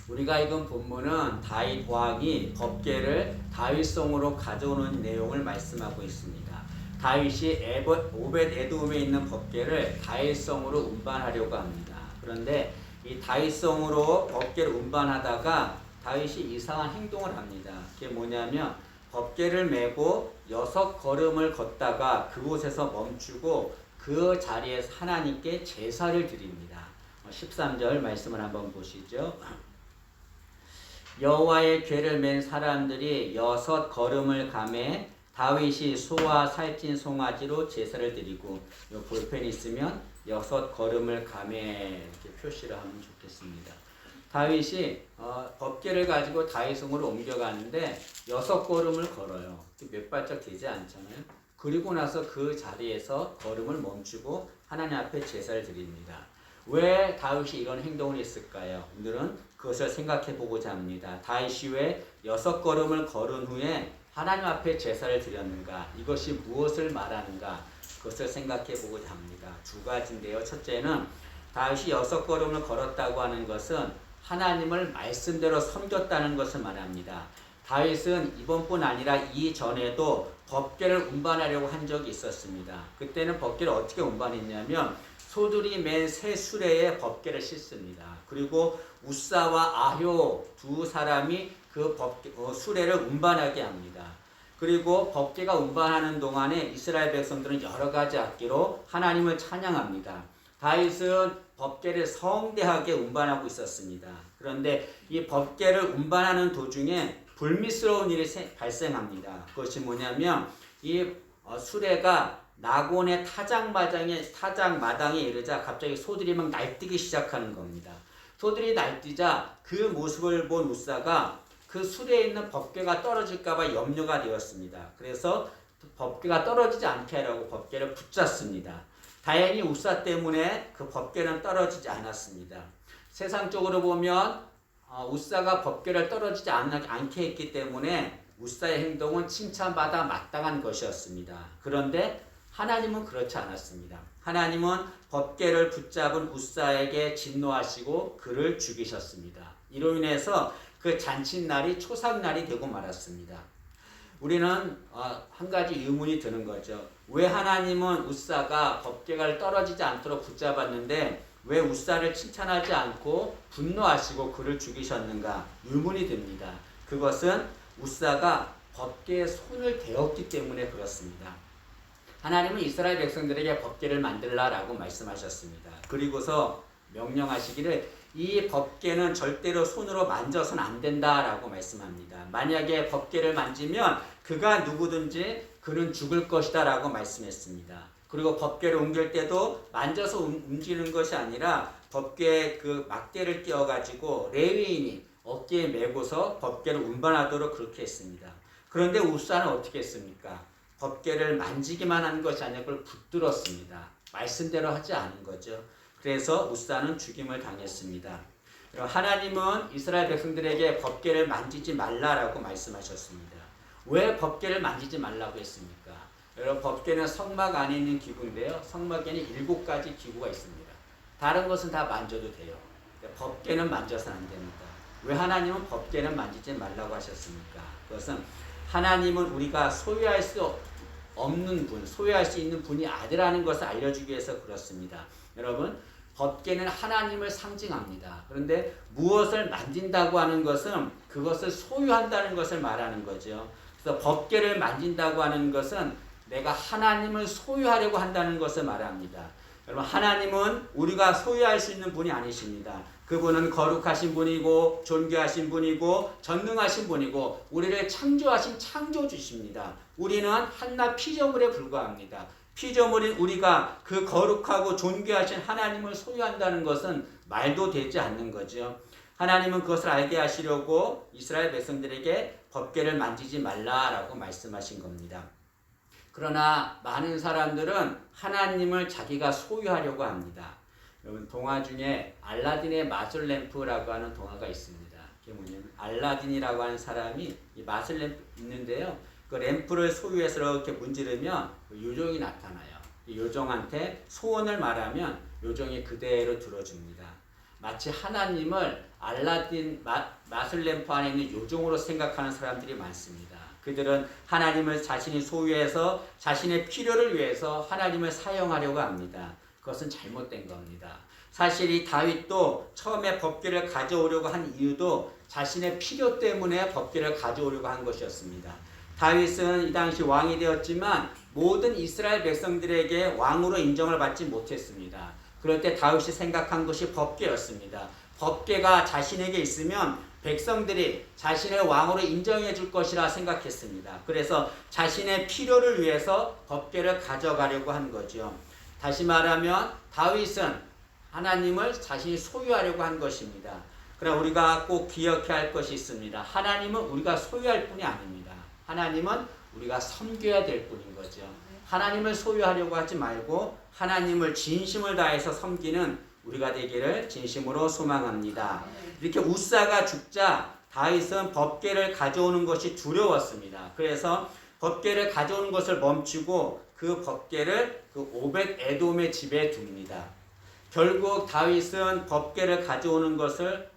우리가 읽은 본문은 다윗 왕이 법궤를 다윗성으로 가져오는 내용을 말씀하고 있습니다. 다윗이 오벳 에돔에 있는 법궤를 다윗성으로 운반하려고 합니다. 그런데 이 다윗성으로 법궤를 운반하다가 다윗이 이상한 행동을 합니다. 그게 뭐냐면 법궤를 메고 6걸음을 걷다가 그곳에서 멈추고 그 자리에서 하나님께 제사를 드립니다. 13절 말씀을 한번 보시죠. 여호와의 궤를 맨 사람들이 6걸음을 가매 다윗이 소와 살찐 송아지로 제사를 드리고, 요 볼펜이 있으면 6걸음을 가매 이렇게 표시를 하면 좋겠습니다. 다윗이 법궤를 가지고 다윗성으로 옮겨가는데 6걸음을 걸어요. 몇 발짝 되지 않잖아요. 그리고 나서 그 자리에서 걸음을 멈추고 하나님 앞에 제사를 드립니다. 왜 다윗이 이런 행동을 했을까요? 오늘은 그것을 생각해 보고자 합니다. 다윗이 왜 6걸음을 걸은 후에 하나님 앞에 제사를 드렸는가? 이것이 무엇을 말하는가? 그것을 생각해 보고자 합니다. 두 가지인데요. 첫째는 다윗이 6걸음을 걸었다고 하는 것은 하나님을 말씀대로 섬겼다는 것을 말합니다. 다윗은 이번뿐 아니라 이전에도 법궤를 운반하려고 한 적이 있었습니다. 그때는 법궤를 어떻게 운반했냐면 소들이 맨 새 수레에 법궤를 싣습니다. 그리고 우사와 아효 두 사람이 그 수레를 운반하게 합니다. 그리고 법궤가 운반하는 동안에 이스라엘 백성들은 여러 가지 악기로 하나님을 찬양합니다. 다윗은 법궤를 성대하게 운반하고 있었습니다. 그런데 이 법궤를 운반하는 도중에 불미스러운 일이 발생합니다. 그것이 뭐냐면 이 수레가 나곤의 타작마당에 이르자 갑자기 소들이 막 날뛰기 시작하는 겁니다. 소들이 날뛰자 그 모습을 본 우사가 그 수레에 있는 법궤가 떨어질까봐 염려가 되었습니다. 그래서 법궤가 떨어지지 않게 하려고 법궤를 붙잡습니다. 다행히 우사 때문에 그 법궤는 떨어지지 않았습니다. 세상적으로 보면 우사가 법궤를 떨어지지 않게 했기 때문에 우사의 행동은 칭찬받아 마땅한 것이었습니다. 그런데 하나님은 그렇지 않았습니다. 하나님은 법궤를 붙잡은 우사에게 진노하시고 그를 죽이셨습니다. 이로 인해서 그 잔칫날이 초상날이 되고 말았습니다. 우리는 한 가지 의문이 드는 거죠. 왜 하나님은 우사가 법궤가 떨어지지 않도록 붙잡았는데 왜 우사를 칭찬하지 않고 분노하시고 그를 죽이셨는가 의문이 듭니다. 그것은 우사가 법궤에 손을 대었기 때문에 그렇습니다. 하나님은 이스라엘 백성들에게 법궤를 만들라라고 말씀하셨습니다. 그리고서 명령하시기를 이 법궤는 절대로 손으로 만져서는 안 된다라고 말씀합니다. 만약에 법궤를 만지면 그가 누구든지 그는 죽을 것이다 라고 말씀했습니다. 그리고 법궤를 옮길 때도 만져서 움직이는 것이 아니라 법궤에 그 막대를 띄워가지고 레위인이 어깨에 메고서 법궤를 운반하도록 그렇게 했습니다. 그런데 우사는 어떻게 했습니까? 법궤를 만지기만 한 것이 아니라 그걸 붙들었습니다. 말씀대로 하지 않은 거죠. 그래서 우사는 죽임을 당했습니다. 하나님은 이스라엘 백성들에게 법궤를 만지지 말라라고 말씀하셨습니다. 왜 법궤를 만지지 말라고 했습니까? 여러분, 법궤는 성막 안에 있는 기구인데요. 성막에는 7가지 기구가 있습니다. 다른 것은 다 만져도 돼요. 법궤는 만져서는 안 됩니다. 왜 하나님은 법궤는 만지지 말라고 하셨습니까? 그것은 하나님은 우리가 소유할 수 없는 분, 소유할 수 있는 분이 아니라는 것을 알려주기 위해서 그렇습니다. 여러분, 법궤는 하나님을 상징합니다. 그런데 무엇을 만진다고 하는 것은 그것을 소유한다는 것을 말하는 거죠. 그래서 법궤를 만진다고 하는 것은 내가 하나님을 소유하려고 한다는 것을 말합니다. 여러분, 하나님은 우리가 소유할 수 있는 분이 아니십니다. 그분은 거룩하신 분이고 존귀하신 분이고 전능하신 분이고 우리를 창조하신 창조주십니다. 우리는 한낱 피조물에 불과합니다. 피조물인 우리가 그 거룩하고 존귀하신 하나님을 소유한다는 것은 말도 되지 않는 거죠. 하나님은 그것을 알게 하시려고 이스라엘 백성들에게 법궤를 만지지 말라라고 말씀하신 겁니다. 그러나 많은 사람들은 하나님을 자기가 소유하려고 합니다. 여러분, 동화 중에 알라딘의 마술 램프라고 하는 동화가 있습니다. 그게 뭐냐면 알라딘이라고 하는 사람이 이 마술 램프 있는데요. 그 램프를 소유해서 이렇게 문지르면 요정이 나타나요. 이 요정한테 소원을 말하면 요정이 그대로 들어줍니다. 마치 하나님을 알라딘 마술 램프 안에 있는 요정으로 생각하는 사람들이 많습니다. 그들은 하나님을 자신이 소유해서 자신의 필요를 위해서 하나님을 사용하려고 합니다. 그것은 잘못된 겁니다. 사실 이 다윗도 처음에 법궤를 가져오려고 한 이유도 자신의 필요 때문에 법궤를 가져오려고 한 것이었습니다. 다윗은 이 당시 왕이 되었지만 모든 이스라엘 백성들에게 왕으로 인정을 받지 못했습니다. 그럴 때 다윗이 생각한 것이 법궤였습니다. 법궤가 자신에게 있으면 백성들이 자신의 왕으로 인정해 줄 것이라 생각했습니다. 그래서 자신의 필요를 위해서 법궤를 가져가려고 한 거죠. 다시 말하면 다윗은 하나님을 자신이 소유하려고 한 것입니다. 그러나 우리가 꼭 기억해야 할 것이 있습니다. 하나님은 우리가 소유할 뿐이 아닙니다. 하나님은 우리가 섬겨야 될 뿐인 거죠. 하나님을 소유하려고 하지 말고 하나님을 진심을 다해서 섬기는 우리가 되기를 진심으로 소망합니다. 이렇게 우사가 죽자 다윗은 법궤를 가져오는 것이 두려웠습니다. 그래서 법궤를 가져오는 것을 멈추고 그 법궤를 그 오벳 에돔의 집에 둡니다. 결국 다윗은 법궤를 가져오는 것을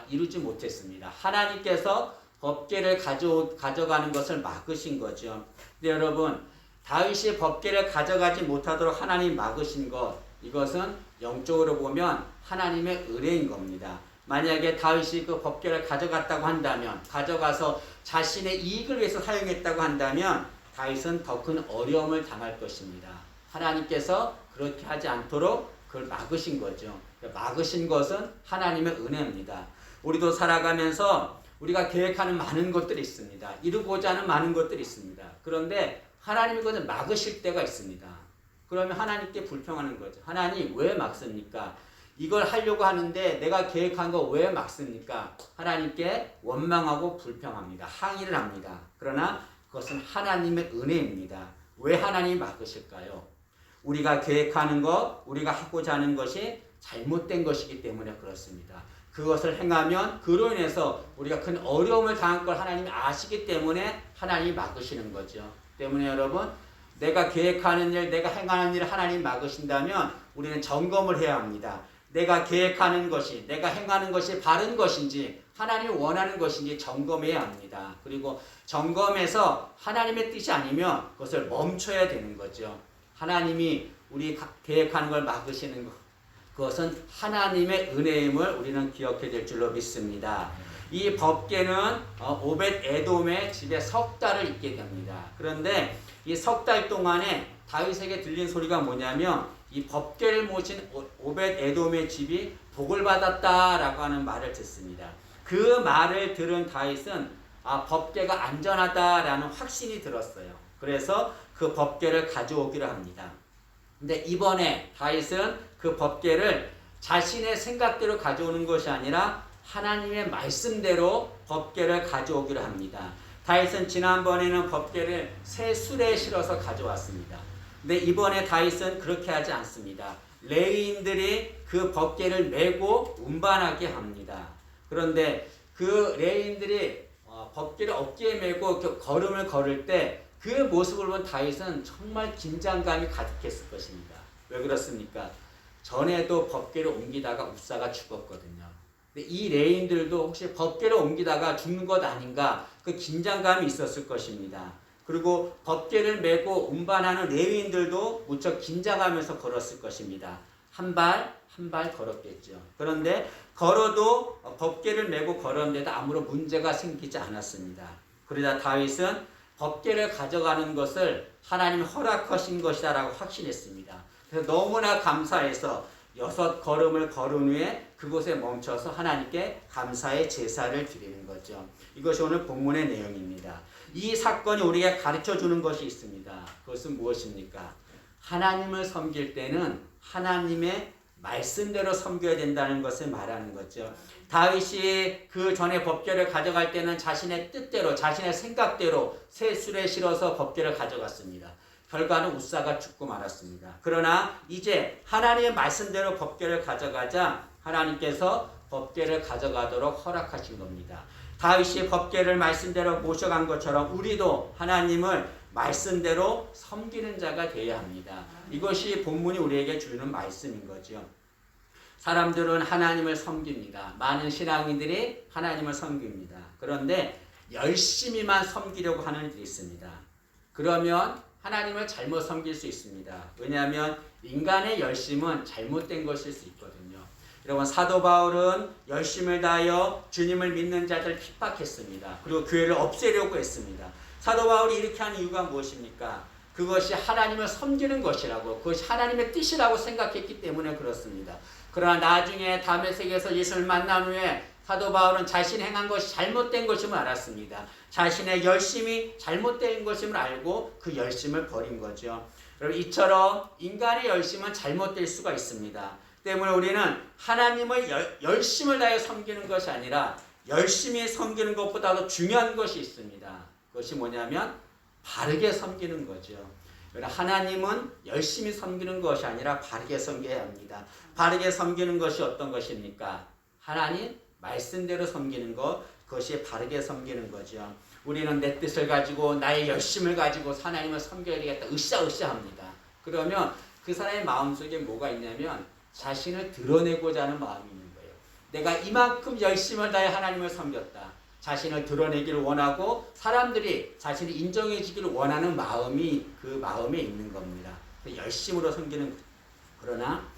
이루지 못했습니다. 하나님께서 법궤를 가져가는 것을 막으신 거죠. 근데 여러분, 다윗이 법궤를 가져가지 못하도록 하나님 막으신 것, 이것은 영적으로 보면 하나님의 은혜인 겁니다. 만약에 다윗이 그 법궤를 가져갔다고 한다면, 가져가서 자신의 이익을 위해서 사용했다고 한다면 다윗은 더 큰 어려움을 당할 것입니다. 하나님께서 그렇게 하지 않도록 그걸 막으신 거죠. 막으신 것은 하나님의 은혜입니다. 우리도 살아가면서 우리가 계획하는 많은 것들이 있습니다. 이루고자 하는 많은 것들이 있습니다. 그런데 하나님이 그것을 막으실 때가 있습니다. 그러면 하나님께 불평하는 거죠. 하나님 왜 막습니까? 이걸 하려고 하는데 내가 계획한 거 왜 막습니까? 하나님께 원망하고 불평합니다. 항의를 합니다. 그러나 그것은 하나님의 은혜입니다. 왜 하나님이 막으실까요? 우리가 계획하는 것, 우리가 하고자 하는 것이 잘못된 것이기 때문에 그렇습니다. 그것을 행하면 그로 인해서 우리가 큰 어려움을 당할 걸 하나님이 아시기 때문에 하나님이 막으시는 거죠. 때문에 여러분, 내가 계획하는 일, 내가 행하는 일을 하나님이 막으신다면 우리는 점검을 해야 합니다. 내가 계획하는 것이, 내가 행하는 것이 바른 것인지, 하나님이 원하는 것인지 점검해야 합니다. 그리고 점검해서 하나님의 뜻이 아니면 그것을 멈춰야 되는 거죠. 하나님이 우리 계획하는 걸 막으시는 것, 그것은 하나님의 은혜임을 우리는 기억해야 될 줄로 믿습니다. 이 법궤는 오벳 에돔의 집에 석 달을 있게 됩니다. 그런데 이 석 달 동안에 다윗에게 들린 소리가 뭐냐면 이 법궤를 모신 오벳 에돔의 집이 복을 받았다라고 하는 말을 듣습니다. 그 말을 들은 다윗은 법궤가 안전하다라는 확신이 들었어요. 그래서 그 법궤를 가져오기로 합니다. 근데 이번에 다윗은 그 법궤를 자신의 생각대로 가져오는 것이 아니라 하나님의 말씀대로 법궤를 가져오기로 합니다. 다윗은 지난번에는 법궤를 새 술에 실어서 가져왔습니다. 근데 이번에 다윗은 그렇게 하지 않습니다. 레위인들이 그 법궤를 메고 운반하게 합니다. 그런데 그 레위인들이 법궤를 어깨에 메고 걸음을 걸을 때 그 모습을 본 다윗은 정말 긴장감이 가득했을 것입니다. 왜 그렇습니까? 전에도 법궤를 옮기다가 우사가 죽었거든요. 근데 이 레인들도 혹시 법궤를 옮기다가 죽는 것 아닌가, 그 긴장감이 있었을 것입니다. 그리고 법궤를 메고 운반하는 레위인들도 무척 긴장하면서 걸었을 것입니다. 한 발 한 발 걸었겠죠. 그런데 걸어도 법궤를 메고 걸었는데도 아무런 문제가 생기지 않았습니다. 그러자 다윗은 법궤를 가져가는 것을 하나님이 허락하신 것이다라고 확신했습니다. 그래서 너무나 감사해서 6 걸음을 걸은 후에 그곳에 멈춰서 하나님께 감사의 제사를 드리는 거죠. 이것이 오늘 본문의 내용입니다. 이 사건이 우리에게 가르쳐주는 것이 있습니다. 그것은 무엇입니까? 하나님을 섬길 때는 하나님의 말씀대로 섬겨야 된다는 것을 말하는 거죠. 다윗이 그 전에 법궤를 가져갈 때는 자신의 뜻대로, 자신의 생각대로 새 술에 실어서 법궤를 가져갔습니다. 결과는 우사가 죽고 말았습니다. 그러나 이제 하나님의 말씀대로 법궤를 가져가자 하나님께서 법궤를 가져가도록 허락하신 겁니다. 다윗이 법궤를 말씀대로 모셔간 것처럼 우리도 하나님을 말씀대로 섬기는 자가 되어야 합니다. 이것이 본문이 우리에게 주는 말씀인 거죠. 사람들은 하나님을 섬깁니다. 많은 신앙인들이 하나님을 섬깁니다. 그런데 열심히만 섬기려고 하는 일이 있습니다. 그러면 하나님을 잘못 섬길 수 있습니다. 왜냐하면 인간의 열심은 잘못된 것일 수 있거든요. 여러분, 사도 바울은 열심을 다하여 주님을 믿는 자들을 핍박했습니다. 그리고 교회를 없애려고 했습니다. 사도 바울이 이렇게 한 이유가 무엇입니까? 그것이 하나님을 섬기는 것이라고, 그것이 하나님의 뜻이라고 생각했기 때문에 그렇습니다. 그러나 나중에 다메섹에서 예수를 만난 후에 사도 바울은 자신이 행한 것이 잘못된 것임을 알았습니다. 자신의 열심이 잘못된 것임을 알고 그 열심을 버린 거죠. 여러분, 이처럼 인간의 열심은 잘못될 수가 있습니다. 때문에 우리는 하나님을 열심을 다해 섬기는 것이 아니라 열심히 섬기는 것보다도 중요한 것이 있습니다. 그것이 뭐냐면 바르게 섬기는 거죠. 하나님은 열심히 섬기는 것이 아니라 바르게 섬겨야 합니다. 바르게 섬기는 것이 어떤 것입니까? 하나님 말씀대로 섬기는 것, 그것이 바르게 섬기는 거죠. 우리는 내 뜻을 가지고 나의 열심을 가지고 하나님을 섬겨야 되겠다 으쌰으쌰합니다. 그러면 그 사람의 마음속에 뭐가 있냐면 자신을 드러내고자 하는 마음이 있는 거예요. 내가 이만큼 열심을 다해 하나님을 섬겼다. 자신을 드러내기를 원하고 사람들이 자신을 인정해 주기를 원하는 마음이 그 마음에 있는 겁니다. 열심으로 섬기는 거죠. 그러나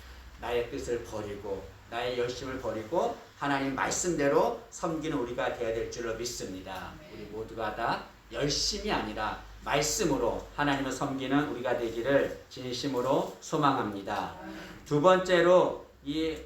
나의 뜻을 버리고 나의 열심을 버리고 하나님 말씀대로 섬기는 우리가 되어야 될 줄로 믿습니다. 우리 모두가 다 열심이 아니라 말씀으로 하나님을 섬기는 우리가 되기를 진심으로 소망합니다. 두 번째로 이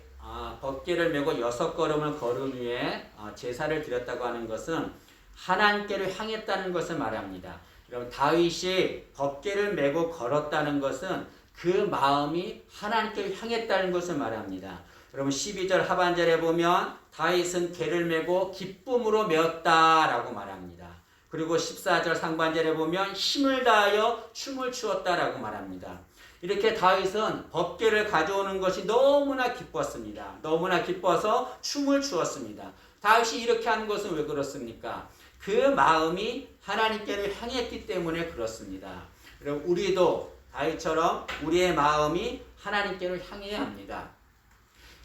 법궤를 메고 6걸음을 걸은 후에 제사를 드렸다고 하는 것은 하나님께로 향했다는 것을 말합니다. 여러분, 다윗이 법궤를 메고 걸었다는 것은 그 마음이 하나님께로 향했다는 것을 말합니다. 여러분, 12절 하반절에 보면 다윗은 궤를 메고 기쁨으로 메었다라고 말합니다. 그리고 14절 상반절에 보면 힘을 다하여 춤을 추었다라고 말합니다. 이렇게 다윗은 법궤를 가져오는 것이 너무나 기뻤습니다. 너무나 기뻐서 춤을 추었습니다. 다윗이 이렇게 하는 것은 왜 그렇습니까? 그 마음이 하나님께로 향했기 때문에 그렇습니다. 여러분, 우리도 다윗처럼 우리의 마음이 하나님께로 향해야 합니다.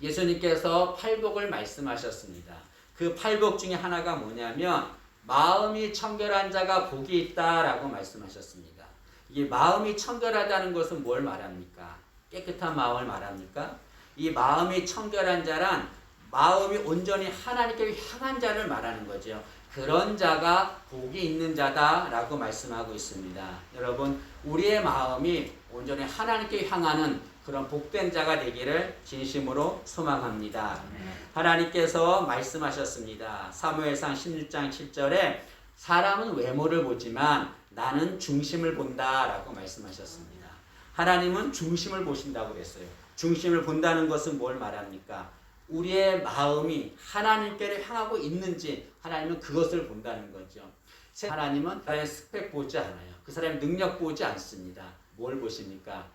예수님께서 팔복을 말씀하셨습니다. 그 팔복 중에 하나가 뭐냐면 마음이 청결한 자가 복이 있다라고 말씀하셨습니다. 이 마음이 청결하다는 것은 뭘 말합니까? 깨끗한 마음을 말합니까? 이 마음이 청결한 자란 마음이 온전히 하나님께 향한 자를 말하는 거죠. 그런 자가 복이 있는 자다라고 말씀하고 있습니다. 여러분, 우리의 마음이 온전히 하나님께 향하는 그런 복된 자가 되기를 진심으로 소망합니다. 하나님께서 말씀하셨습니다. 사무엘상 16장 7절에 사람은 외모를 보지만 나는 중심을 본다라고 말씀하셨습니다. 하나님은 중심을 보신다고 그랬어요. 중심을 본다는 것은 뭘 말합니까? 우리의 마음이 하나님께로 향하고 있는지 하나님은 그것을 본다는 거죠. 하나님은 사람의 스펙 보지 않아요. 그 사람의 능력 보지 않습니다. 뭘 보십니까?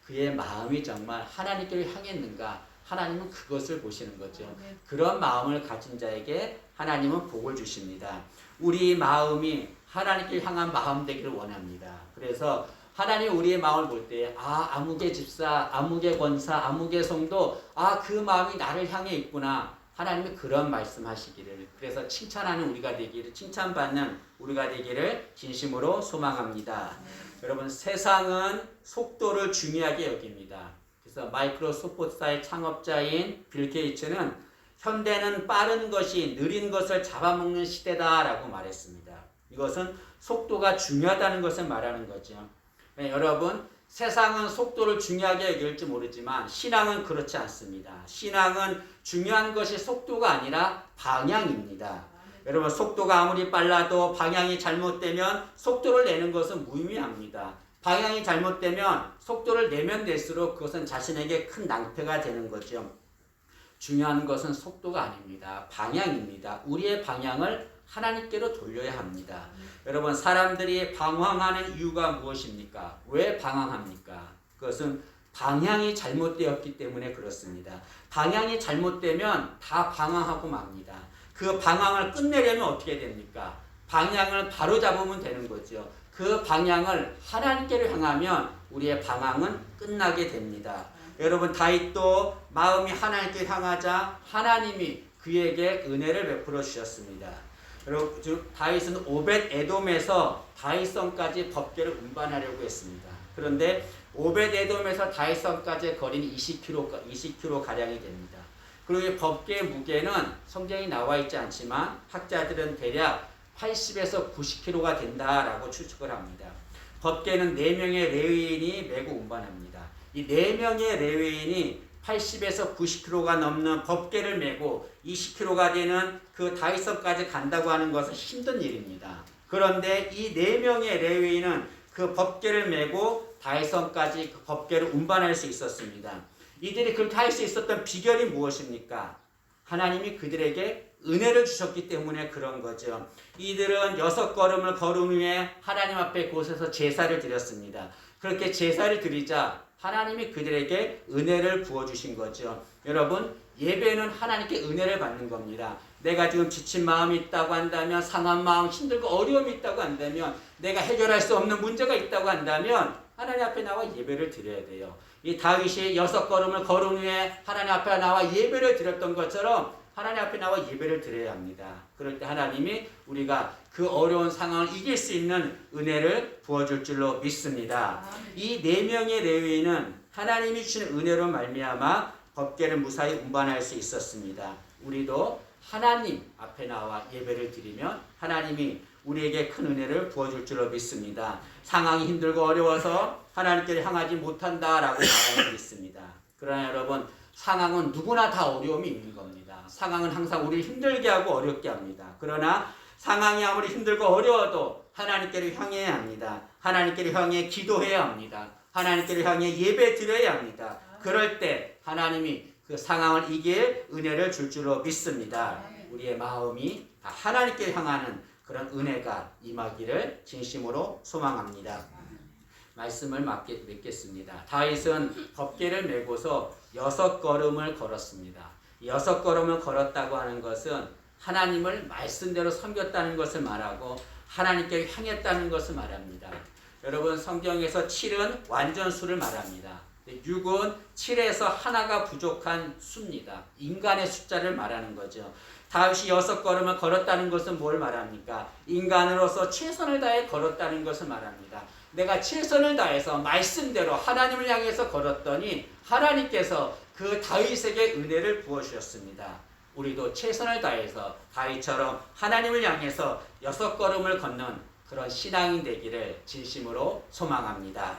그의 마음이 정말 하나님께로 향했는가? 하나님은 그것을 보시는 거죠. 그런 마음을 가진 자에게 하나님은 복을 주십니다. 우리 마음이 하나님께 향한 마음 되기를 원합니다. 그래서 하나님 우리의 마음을 볼 때 아무개 집사, 아무개 권사, 아무개 성도 그 마음이 나를 향해 있구나. 하나님이 그런 말씀하시기를, 그래서 칭찬하는 우리가 되기를, 칭찬받는 우리가 되기를 진심으로 소망합니다. 여러분, 세상은 속도를 중요하게 여깁니다. 그래서 마이크로소프트사의 창업자인 빌 게이츠는 현대는 빠른 것이 느린 것을 잡아먹는 시대다라고 말했습니다. 이것은 속도가 중요하다는 것을 말하는 거죠. 네, 여러분, 세상은 속도를 중요하게 여길지 모르지만 신앙은 그렇지 않습니다. 신앙은 중요한 것이 속도가 아니라 방향입니다. 여러분, 속도가 아무리 빨라도 방향이 잘못되면 속도를 내는 것은 무의미합니다. 방향이 잘못되면 속도를 내면 낼수록 그것은 자신에게 큰 낭패가 되는 거죠. 중요한 것은 속도가 아닙니다. 방향입니다. 우리의 방향을 하나님께로 돌려야 합니다. 여러분, 사람들이 방황하는 이유가 무엇입니까? 왜 방황합니까? 그것은 방향이 잘못되었기 때문에 그렇습니다. 방향이 잘못되면 다 방황하고 맙니다. 그 방황을 끝내려면 어떻게 됩니까? 방향을 바로 잡으면 되는 거죠. 그 방향을 하나님께로 향하면 우리의 방황은 끝나게 됩니다. 여러분 다윗도 마음이 하나님께 향하자 하나님이 그에게 은혜를 베풀어 주셨습니다. 여러분 다윗은 오벳 에돔에서 다윗성까지 법궤를 운반하려고 했습니다. 그런데 오벳 에돔에서 다윗성까지의 거리는 20km 가량이 됩니다. 그리고 이 법궤의 무게는 성경에 나와 있지 않지만 학자들은 대략 80에서 90kg가 된다라고 추측을 합니다. 법궤는 4명의 레위인이 메고 운반합니다. 이 4명의 레위인이 80에서 90kg가 넘는 법궤를 메고 20kg가 되는 그 다윗성까지 간다고 하는 것은 힘든 일입니다. 그런데 이 4명의 레위인은 그 법궤를 메고 다윗성까지 그 법궤를 운반할 수 있었습니다. 이들이 그렇게 할 수 있었던 비결이 무엇입니까? 하나님이 그들에게 은혜를 주셨기 때문에 그런 거죠. 이들은 6걸음을 걸은 후에 하나님 앞에 곳에서 제사를 드렸습니다. 그렇게 제사를 드리자 하나님이 그들에게 은혜를 부어주신 거죠. 여러분, 예배는 하나님께 은혜를 받는 겁니다. 내가 지금 지친 마음이 있다고 한다면, 상한 마음, 힘들고 어려움이 있다고 한다면, 내가 해결할 수 없는 문제가 있다고 한다면 하나님 앞에 나와 예배를 드려야 돼요. 이 다윗이 6걸음을 걸은 후에 하나님 앞에 나와 예배를 드렸던 것처럼 하나님 앞에 나와 예배를 드려야 합니다. 그럴 때 하나님이 우리가 그 어려운 상황을 이길 수 있는 은혜를 부어줄 줄로 믿습니다. 이 4명의 레위인은 하나님이 주신 은혜로 말미암아 법궤를 무사히 운반할 수 있었습니다. 우리도 하나님 앞에 나와 예배를 드리면 하나님이 우리에게 큰 은혜를 부어줄 줄로 믿습니다. 상황이 힘들고 어려워서 하나님께를 향하지 못한다라고 말하고 있습니다. 그러나 여러분, 상황은 누구나 다 어려움이 있는 겁니다. 상황은 항상 우리를 힘들게 하고 어렵게 합니다. 그러나 상황이 아무리 힘들고 어려워도 하나님께를 향해야 합니다. 하나님께를 향해 기도해야 합니다. 하나님께를 향해 예배 드려야 합니다. 그럴 때 하나님이 그 상황을 이길 은혜를 줄 줄로 믿습니다. 우리의 마음이 다 하나님께 향하는 그런 은혜가 임하기를 진심으로 소망합니다. 말씀을 맺겠습니다. 다윗은 법궤를 메고서 6걸음을 걸었습니다. 6걸음을 걸었다고 하는 것은 하나님을 말씀대로 섬겼다는 것을 말하고 하나님께 향했다는 것을 말합니다. 여러분, 성경에서 7은 완전수를 말합니다. 6은 7에서 하나가 부족한 수입니다. 인간의 숫자를 말하는 거죠. 다윗이 6걸음을 걸었다는 것은 뭘 말합니까? 인간으로서 최선을 다해 걸었다는 것을 말합니다. 내가 최선을 다해서 말씀대로 하나님을 향해서 걸었더니 하나님께서 그 다윗에게 은혜를 부어주셨습니다. 우리도 최선을 다해서 다윗처럼 하나님을 향해서 6걸음을 걷는 그런 신앙인 되기를 진심으로 소망합니다.